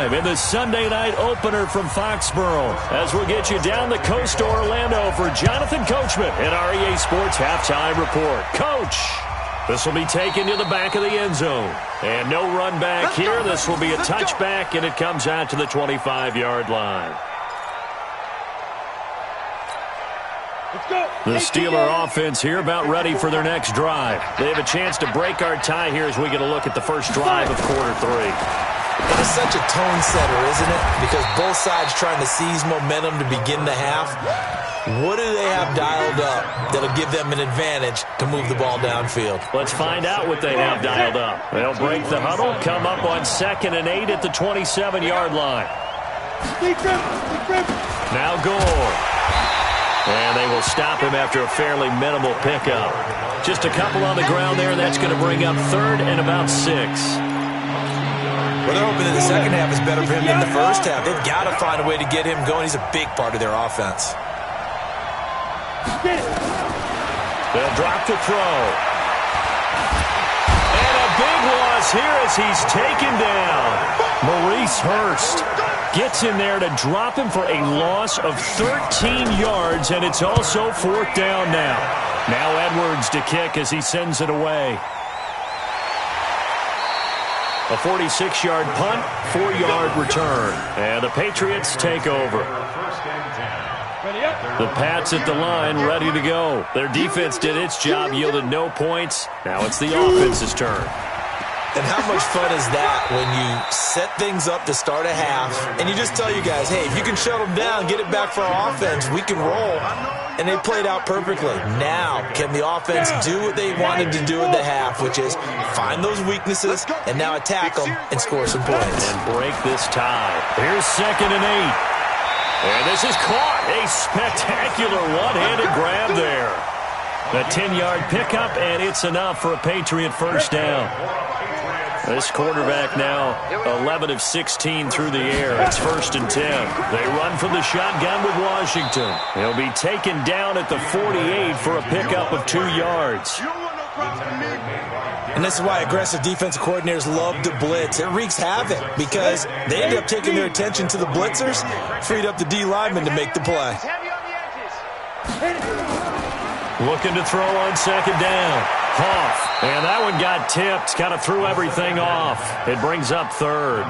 time in the Sunday night opener from Foxborough as we'll get you down the coast to Orlando for Jonathan Coachman in our EA Sports Halftime Report. Coach, this will be taken to the back of the end zone. And no run back here. This will be a touchback, and it comes out to the 25-yard line. The Steeler offense here about ready for their next drive. They have a chance to break our tie here as we get a look at the first drive of quarter 3. It is such a tone setter, isn't it? Because both sides trying to seize momentum to begin the half. What do they have dialed up that'll give them an advantage to move the ball downfield? Let's find out what they have dialed up. They'll break the huddle, come up on 2nd and 8 at the 27-yard line. Now Gore. And they will stop him after a fairly minimal pickup. Just a couple on the ground there, and that's going to bring up 3rd and about 6. Well, they're hoping that the second half is better for him than the first half. They've got to find a way to get him going. He's a big part of their offense. They'll drop the throw. And a big loss here as he's taken down. Maurice Hurst gets in there to drop him for a loss of 13 yards, and it's also 4th down now. Now Edwards to kick as he sends it away. A 46-yard punt, 4-yard return. And the Patriots take over. The Pats at the line, ready to go. Their defense did its job, yielded no points. Now it's the offense's turn. And how much fun is that when you set things up to start a half and you just tell you guys, hey, if you can shut them down, get it back for our offense, we can roll. And they played out perfectly. Now, can the offense do what they wanted to do in the half, which is find those weaknesses and now attack them and score some points. And break this tie. Here's 2nd and 8. And this is caught. A spectacular one-handed grab there. A 10-yard pickup, and it's enough for a Patriot first down. This quarterback now 11 of 16 through the air. It's 1st and 10. They run from the shotgun with Washington. He'll be taken down at the 48 for a pickup of 2 yards. And this is why aggressive defensive coordinators love to blitz. It wreaks havoc because they end up taking their attention to the blitzers, freed up the D lineman to make the play. Looking to throw on 2nd down. Hoff, and that one got tipped, kind of threw everything off. It brings up 3rd.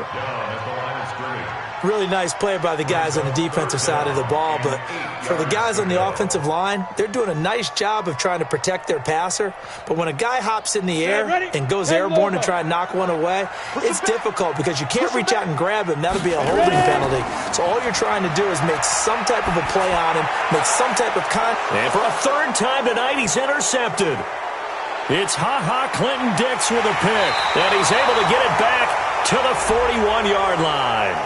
Really nice play by the guys on the defensive side of the ball, but for the guys on the offensive line, they're doing a nice job of trying to protect their passer. But when a guy hops in the air and goes airborne to try and knock one away, it's difficult because you can't reach out and grab him. That'll be a holding penalty. So all you're trying to do is make some type of a play on him, make some type of And for a 3rd time tonight, he's intercepted. It's Ha-Ha Clinton-Dix with a pick, and he's able to get it back to the 41-yard line.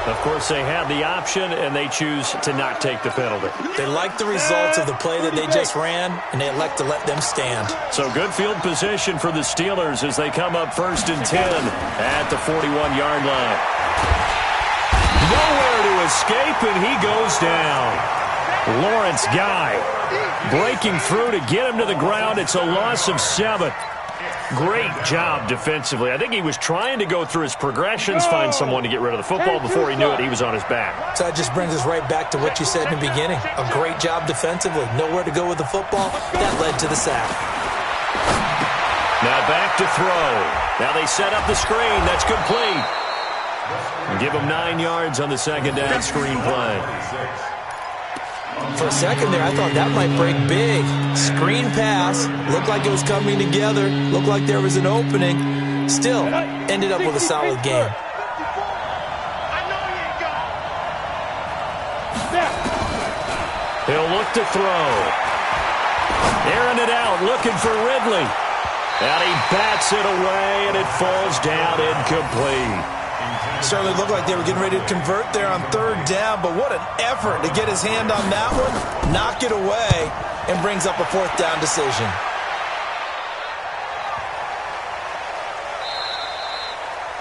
Of course, they have the option, and they choose to not take the penalty. They like the results of the play that they just ran, and they elect to let them stand. So good field position for the Steelers as they come up 1st and 10 at the 41-yard line. Nowhere to escape, and he goes down. Lawrence Guy breaking through to get him to the ground. It's a loss of 7. Great job defensively. I think he was trying to go through his progressions, find someone to get rid of the football. Before he knew it, he was on his back. So that just brings us right back to what you said in the beginning. A great job defensively. Nowhere to go with the football. That led to the sack. Now back to throw. Now they set up the screen. That's complete. Give him 9 yards on the 2nd down screen play. For a second there, I thought that might break big. Screen pass. Looked like it was coming together. Looked like there was an opening. Still, ended up with a solid game. He'll look to throw. Airing it out, looking for Ridley. And he bats it away, and it falls down incomplete. Certainly looked like they were getting ready to convert there on 3rd down, but what an effort to get his hand on that one, knock it away, and brings up a 4th down decision.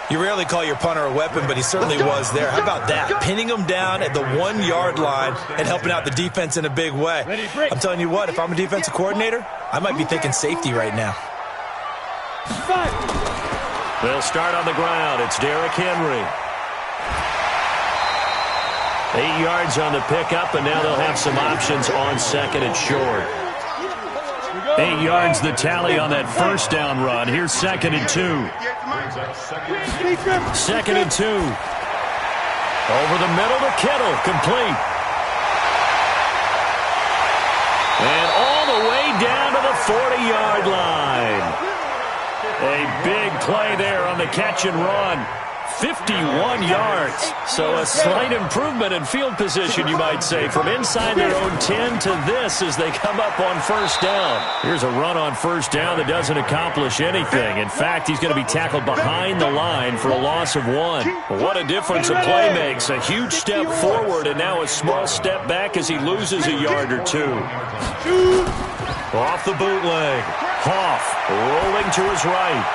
You rarely call your punter a weapon, but he certainly was there. How about that? Pinning him down at the 1-yard line and helping out the defense in a big way. I'm telling you what, if I'm a defensive coordinator, I might be thinking safety right now. They'll start on the ground. It's Derrick Henry. 8 yards on the pickup, and now they'll have some options on second and short. 8 yards the tally on that first down run. Here's second and 2. Second and 2. Over the middle to Kittle. Complete. And all the way down to the 40-yard line. A big play there on the catch and run. 51 yards. So a slight improvement in field position, you might say, from inside their own 10 to this as they come up on first down. Here's a run on first down that doesn't accomplish anything. In fact, he's going to be tackled behind the line for a loss of 1. What a difference a play makes. A huge step forward and now a small step back as he loses a yard or 2. Off the bootleg. Hoff rolling to his right.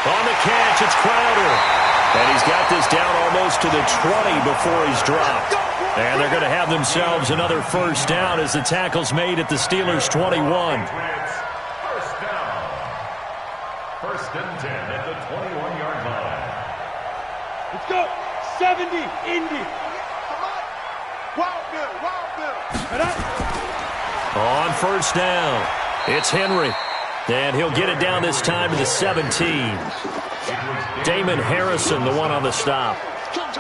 On the catch, it's Crowder. And he's got this down almost to the 20 before he's dropped. And they're going to have themselves another first down as the tackle's made at the Steelers' 21. First down. First and 10 at the 21-yard line. Let's go. 70, Indy. Wild Bill. On first down, it's Henry. And he'll get it down this time to the 17. Damon Harrison, the one on the stop.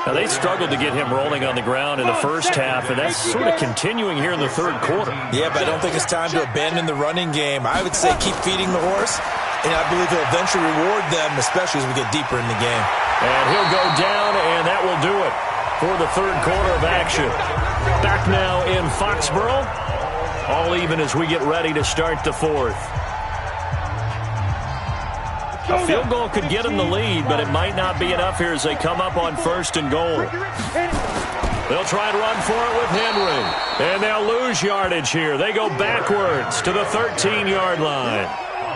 Now, they struggled to get him rolling on the ground in the first half, and that's sort of continuing here in the third quarter. Yeah, but I don't think it's time to abandon the running game. I would say keep feeding the horse, and I believe he'll eventually reward them, especially as we get deeper in the game. And he'll go down, and that will do it for the third quarter of action. Back now in Foxborough, all even as we get ready to start the fourth. A field goal could get them the lead, but it might not be enough here as they come up on first and goal. They'll try and run for it with Henry. And they'll lose yardage here. They go backwards to the 13-yard line.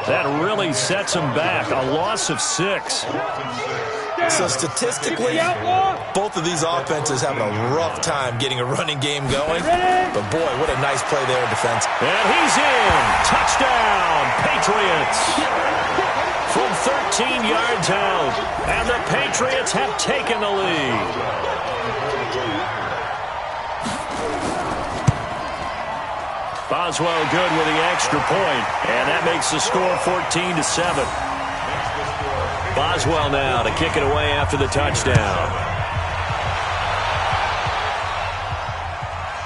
That really sets them back. A loss of 6. So statistically, both of these offenses having a rough time getting a running game going. But boy, what a nice play there in defense. And he's in. Touchdown, Patriots. From 13 yards out, and the Patriots have taken the lead. Boswell good with the extra point, and that makes the score 14-7. Boswell now to kick it away after the touchdown.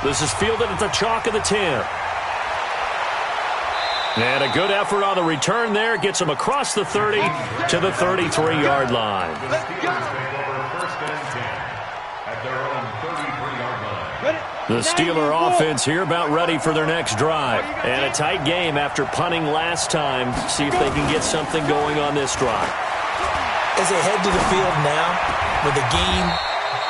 This is fielded at the chalk of the 10. And a good effort on the return there. Gets him across the 30 to the 33-yard line. The Steeler offense here about ready for their next drive. And a tight game after punting last time. See if they can get something going on this drive. As they head to the field now, with the game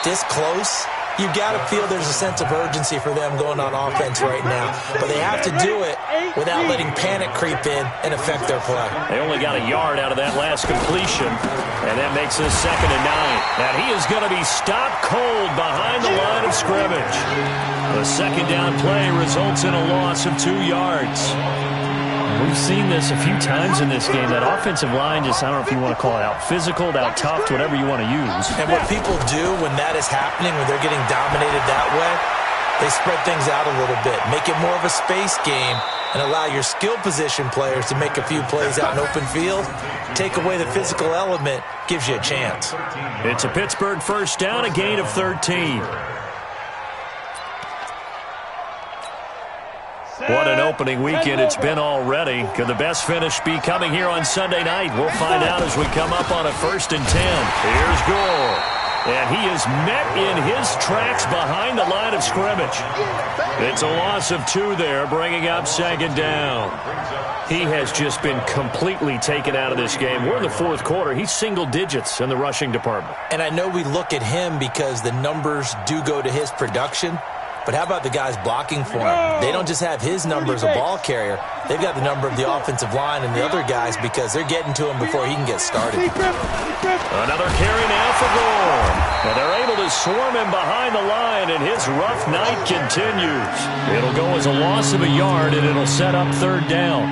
this close, you've got to feel there's a sense of urgency for them going on offense right now. But they have to do it without letting panic creep in and affect their play. They only got a yard out of that last completion, and that makes it 2nd and 9. And he is going to be stopped cold behind the line of scrimmage. The second down play results in a loss of 2 yards. We've seen this a few times in this game. That offensive line just, I don't know if you want to call it out physical, out tough, whatever you want to use. And what people do when that is happening, when they're getting dominated that way, they spread things out a little bit, make it more of a space game, and allow your skill position players to make a few plays out in open field. Take away the physical element, gives you a chance. It's a Pittsburgh first down, a gain of 13. What an opening weekend it's been already. Could the best finish be coming here on Sunday night? We'll find out as we come up on a 1st and 10. Here's Gore. And he is met in his tracks behind the line of scrimmage. It's a loss of 2 there, bringing up 2nd down. He has just been completely taken out of this game. We're in the 4th quarter. He's single digits in the rushing department. And I know we look at him because the numbers do go to his production. But how about the guys blocking for him? They don't just have his number as a ball carrier. They've got the number of the offensive line and the other guys because they're getting to him before he can get started. Another carry now for Gore. And they're able to swarm him behind the line, and his rough night continues. It'll go as a loss of a yard, and it'll set up 3rd down.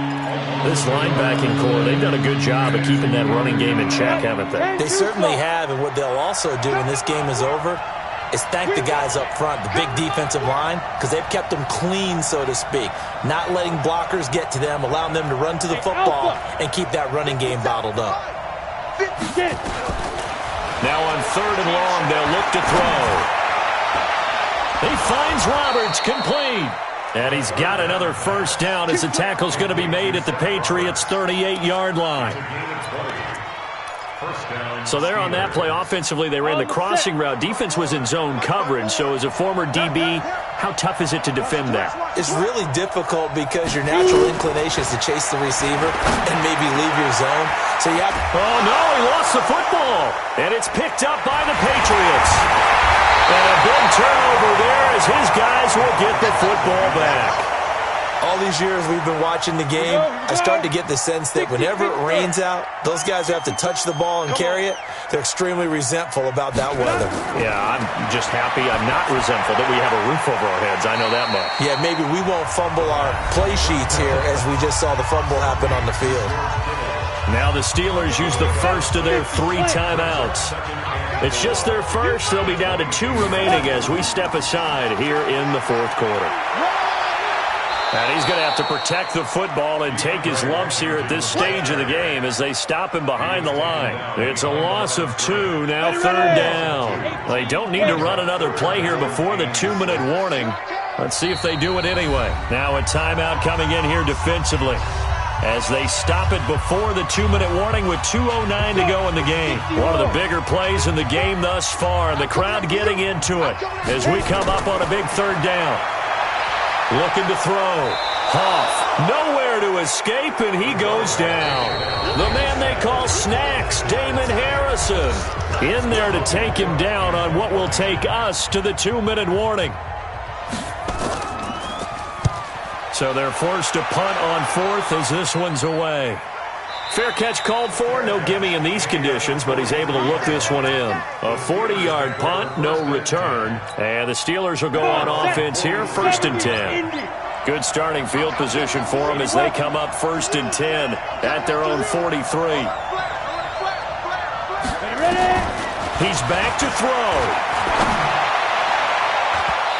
This linebacking core, they've done a good job of keeping that running game in check, haven't they? They certainly have, and what they'll also do when this game is over is thank the guys up front, the big defensive line, because they've kept them clean, so to speak, not letting blockers get to them, allowing them to run to the football and keep that running game bottled up. Now on 3rd and long, they'll look to throw. He finds Roberts, complete. And he's got another first down as the tackle's going to be made at the Patriots' 38-yard line. So there on that play, offensively, they ran the crossing route. Defense was in zone coverage. So as a former DB, how tough is it to defend that? It's really difficult because your natural inclination is to chase the receiver and maybe leave your zone. So you have... Oh, no, he lost the football. And it's picked up by the Patriots. And a big turnover there as his guys will get the football back. All these years we've been watching the game, I start to get the sense that whenever it rains out, those guys who have to touch the ball and carry it, they're extremely resentful about that weather. Yeah, I'm just happy I'm not resentful that we have a roof over our heads. I know that much. Yeah, maybe we won't fumble our play sheets here as we just saw the fumble happen on the field. Now the Steelers use the first of their 3 timeouts. It's just their first. They'll be down to 2 remaining as we step aside here in the 4th quarter. And he's going to have to protect the football and take his lumps here at this stage of the game as they stop him behind the line. It's a loss of 2, now 3rd down. They don't need to run another play here before the 2-minute warning. Let's see if they do it anyway. Now a timeout coming in here defensively as they stop it before the 2-minute warning with 2:09 to go in the game. One of the bigger plays in the game thus far, and the crowd getting into it as we come up on a big 3rd down. Looking to throw. Huff, nowhere to escape, and he goes down. The man they call Snacks, Damon Harrison, in there to take him down on what will take us to the 2-minute warning. So they're forced to punt on 4th as this one's away. Fair catch called for, no gimme in these conditions, but he's able to look this one in. A 40-yard punt, no return, and the Steelers will go on offense here, 1st and 10. Good starting field position for them as they come up 1st and 10 at their own 43. He's back to throw.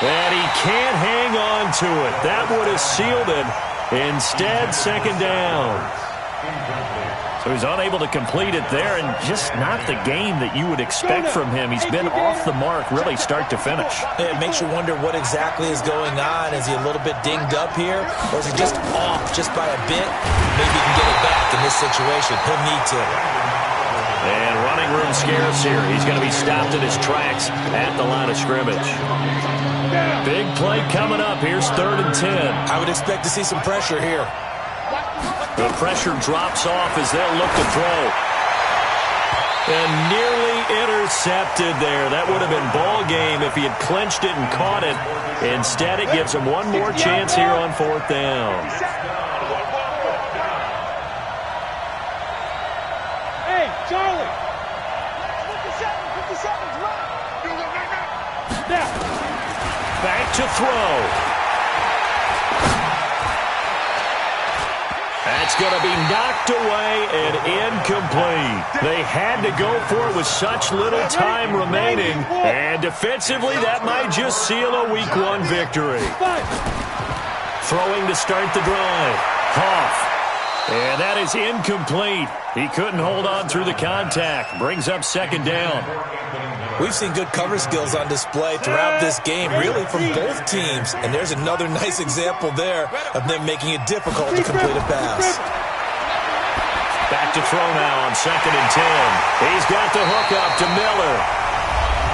And he can't hang on to it. That would have sealed it. Instead, 2nd down. So he's unable to complete it there, and just not the game that you would expect from him. He's been off the mark really start to finish. It makes you wonder what exactly is going on. Is he a little bit dinged up here, or is he just off just by a bit? Maybe he can get it back in this situation. He'll need to. And running room scarce here. He's going to be stopped in his tracks at the line of scrimmage. Big play coming up. Here's 3rd and 10. I would expect to see some pressure here. The pressure drops off as they'll look to throw. And nearly intercepted there. That would have been ball game if he had clinched it and caught it. Instead, it gives him one more chance here on 4th down. Hey, Charlie. Back to throw. That's going to be knocked away and incomplete. They had to go for it with such little time remaining. And defensively, that might just seal a Week 1 victory. Throwing to start the drive. Huff. And that is incomplete. He couldn't hold on through the contact. Brings up 2nd down. We've seen good cover skills on display throughout this game, really from both teams. And there's another nice example there of them making it difficult to complete a pass. Back to throw now on 2nd and 10. He's got the hook up to Miller.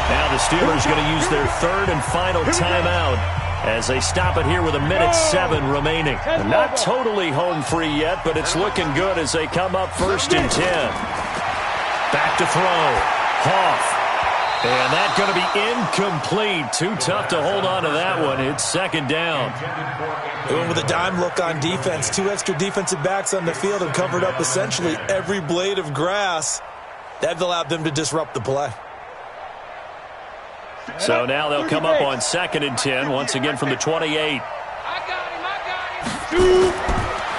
Now the Steelers going to use their 3rd and final timeout as they stop it here with 1:07 remaining. Not totally home free yet, but it's looking good as they come up 1st and 10. Back to throw. Huff. And that's going to be incomplete. Too tough to hold on to that one. It's 2nd down. Doing with a dime look on defense. 2 extra defensive backs on the field and covered up essentially every blade of grass. That allowed them to disrupt the play. So now they'll come up on 2nd and 10, once again from the 28.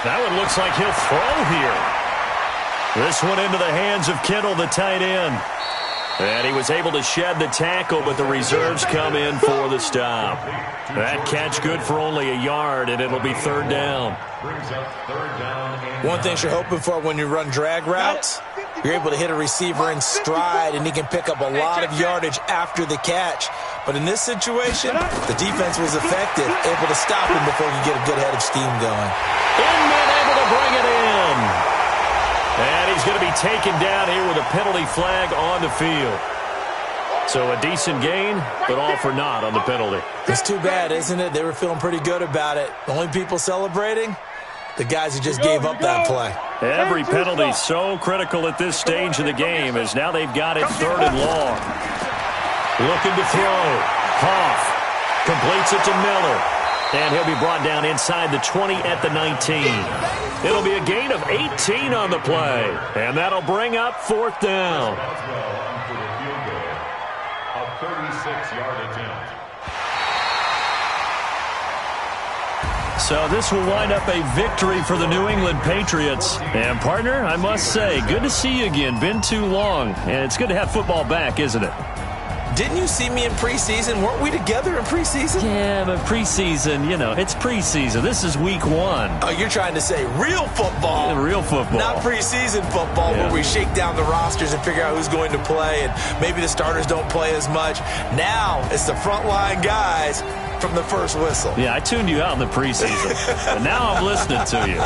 That one looks like he'll throw here. This one into the hands of Kittle, the tight end. And he was able to shed the tackle, but the reserves come in for the stop. That catch good for only a yard, and it'll be third down. One thing you're hoping for when you run drag routes, you're able to hit a receiver in stride, and he can pick up a lot of yardage after the catch. But in this situation, the defense was effective, able to stop him before he could get a good head of steam going. Inman able to bring it in. And he's going to be taken down here with a penalty flag on the field. So a decent gain, but all for naught on the penalty. It's too bad, isn't it? They were feeling pretty good about it. The only people celebrating, the guys who just gave up that play. Every penalty so critical at this stage of the game as now they've got it third and long. Looking to throw. Hoff completes it to Miller. And he'll be brought down inside the 20 at the 19. It'll be a gain of 18 on the play. And that'll bring up fourth down. A 36-yard attempt. So this will wind up a victory for the New England Patriots. And, partner, I must say, good to see you again. Been too long. And it's good to have football back, isn't it? Didn't you see me in preseason? Weren't we together in preseason? Yeah, but preseason, you know, it's preseason. This is week one. Oh, you're trying to say real football. Yeah, real football. Not preseason football where we shake down the rosters and figure out who's going to play, and maybe the starters don't play as much. Now it's the frontline guys from the first whistle. Yeah, I tuned you out in the preseason, and now I'm listening to you.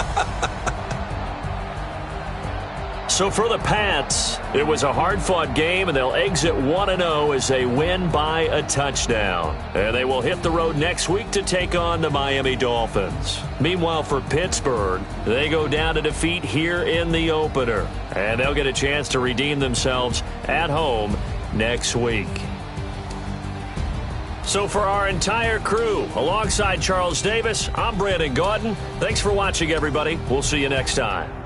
So for the Pats, it was a hard-fought game, and they'll exit 1-0 as they win by a touchdown. And they will hit the road next week to take on the Miami Dolphins. Meanwhile, for Pittsburgh, they go down to defeat here in the opener. And they'll get a chance to redeem themselves at home next week. So for our entire crew, alongside Charles Davis, I'm Brandon Gaudin. Thanks for watching, everybody. We'll see you next time.